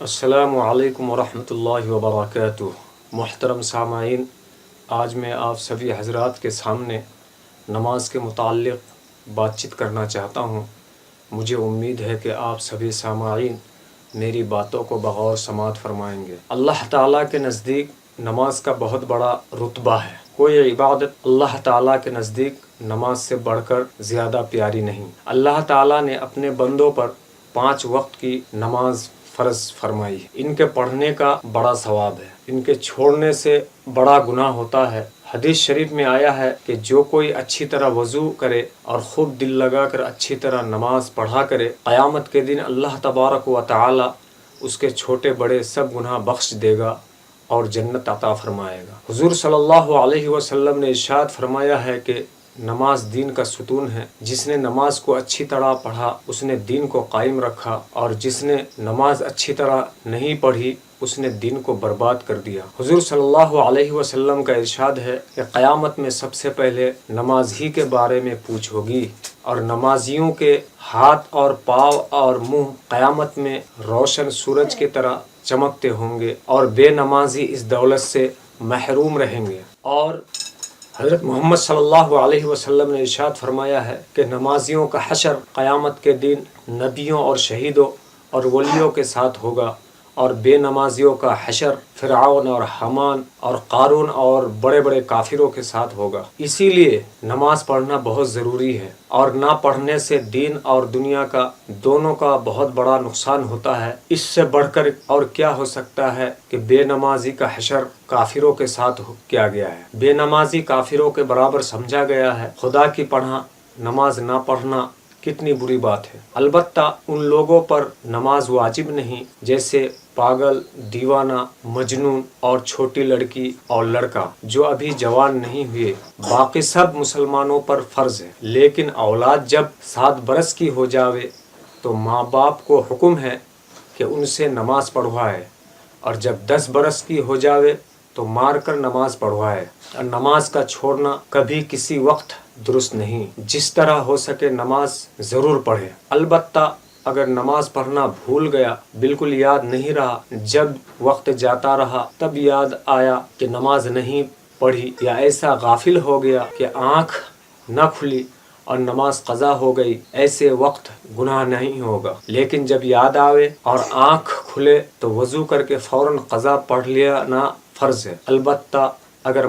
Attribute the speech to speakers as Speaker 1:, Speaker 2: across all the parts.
Speaker 1: السلام علیکم ورحمۃ اللہ وبرکاتہ۔ محترم سامعین، آج میں آپ سبھی حضرات کے سامنے نماز کے متعلق بات چیت کرنا چاہتا ہوں۔ مجھے امید ہے کہ آپ سبھی سامعین میری باتوں کو بغور سماعت فرمائیں گے۔ اللہ تعالیٰ کے نزدیک نماز کا بہت بڑا رتبہ ہے۔ کوئی عبادت اللہ تعالیٰ کے نزدیک نماز سے بڑھ کر زیادہ پیاری نہیں۔ اللہ تعالیٰ نے اپنے بندوں پر 5 وقت کی نماز فرض فرمائی۔ ان کے پڑھنے کا بڑا ثواب ہے، ان کے چھوڑنے سے بڑا گناہ ہوتا ہے۔ حدیث شریف میں آیا ہے کہ جو کوئی اچھی طرح وضو کرے اور خوب دل لگا کر اچھی طرح نماز پڑھا کرے، قیامت کے دن اللہ تبارک و تعالی اس کے چھوٹے بڑے سب گناہ بخش دے گا اور جنت عطا فرمائے گا۔ حضور صلی اللہ علیہ وسلم نے ارشاد فرمایا ہے کہ نماز دین کا ستون ہے۔ جس نے نماز کو اچھی طرح پڑھا اس نے دین کو قائم رکھا، اور جس نے نماز اچھی طرح نہیں پڑھی اس نے دین کو برباد کر دیا۔ حضور صلی اللہ علیہ وسلم کا ارشاد ہے کہ قیامت میں سب سے پہلے نماز ہی کے بارے میں پوچھ ہوگی، اور نمازیوں کے ہاتھ اور پاؤں اور منہ قیامت میں روشن سورج کی طرح چمکتے ہوں گے، اور بے نمازی اس دولت سے محروم رہیں گے۔ اور حضرت محمد صلی اللہ علیہ وسلم نے ارشاد فرمایا ہے کہ نمازیوں کا حشر قیامت کے دن نبیوں اور شہیدوں اور ولیوں کے ساتھ ہوگا، اور بے نمازیوں کا حشر فرعون اور حامان اور قارون اور بڑے بڑے کافروں کے ساتھ ہوگا۔ اسی لیے نماز پڑھنا بہت ضروری ہے، اور نہ پڑھنے سے دین اور دنیا کا دونوں کا بہت بڑا نقصان ہوتا ہے۔ اس سے بڑھ کر اور کیا ہو سکتا ہے کہ بے نمازی کا حشر کافروں کے ساتھ کیا گیا ہے۔ بے نمازی کافروں کے برابر سمجھا گیا ہے۔ خدا کی پناہ نماز نہ پڑھنا کتنی بری بات ہے۔ البتہ ان لوگوں پر نماز واجب نہیں جیسے پاگل، دیوانہ، مجنون اور چھوٹی لڑکی اور لڑکا جو ابھی جوان نہیں ہوئے۔ باقی سب مسلمانوں پر فرض ہے، لیکن اولاد جب 7 برس کی ہو جاوے تو ماں باپ کو حکم ہے کہ ان سے نماز پڑھوائے، اور جب 10 برس کی ہو جاوے تو مار کر نماز پڑھوائے۔ اور نماز کا چھوڑنا کبھی کسی وقت درست نہیں۔ جس طرح ہو سکے نماز ضرور پڑھے۔ البتہ اگر نماز پڑھنا بھول گیا، بالکل یاد نہیں رہا، جب وقت جاتا رہا تب یاد آیا کہ نماز نہیں پڑھی، یا ایسا غافل ہو گیا کہ آنکھ نہ کھلی اور نماز قضا ہو گئی، ایسے وقت گناہ نہیں ہوگا۔ لیکن جب یاد آوے اور آنکھ کھلے تو وضو کر کے فوراً قضا پڑھ لینا فرض ہے۔ البتہ اگر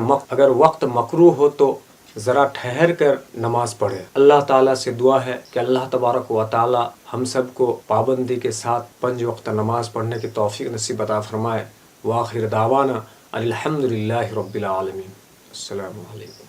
Speaker 1: وقت مکروہ ہو تو ذرا ٹھہر کر نماز پڑھے۔ اللہ تعالیٰ سے دعا ہے کہ اللہ تبارک و تعالیٰ ہم سب کو پابندی کے ساتھ 5 وقت نماز پڑھنے کی توفیق نصیب عطا فرمائے۔ وآخر دعوانا الحمدللہ رب العالمین۔ السلام علیکم۔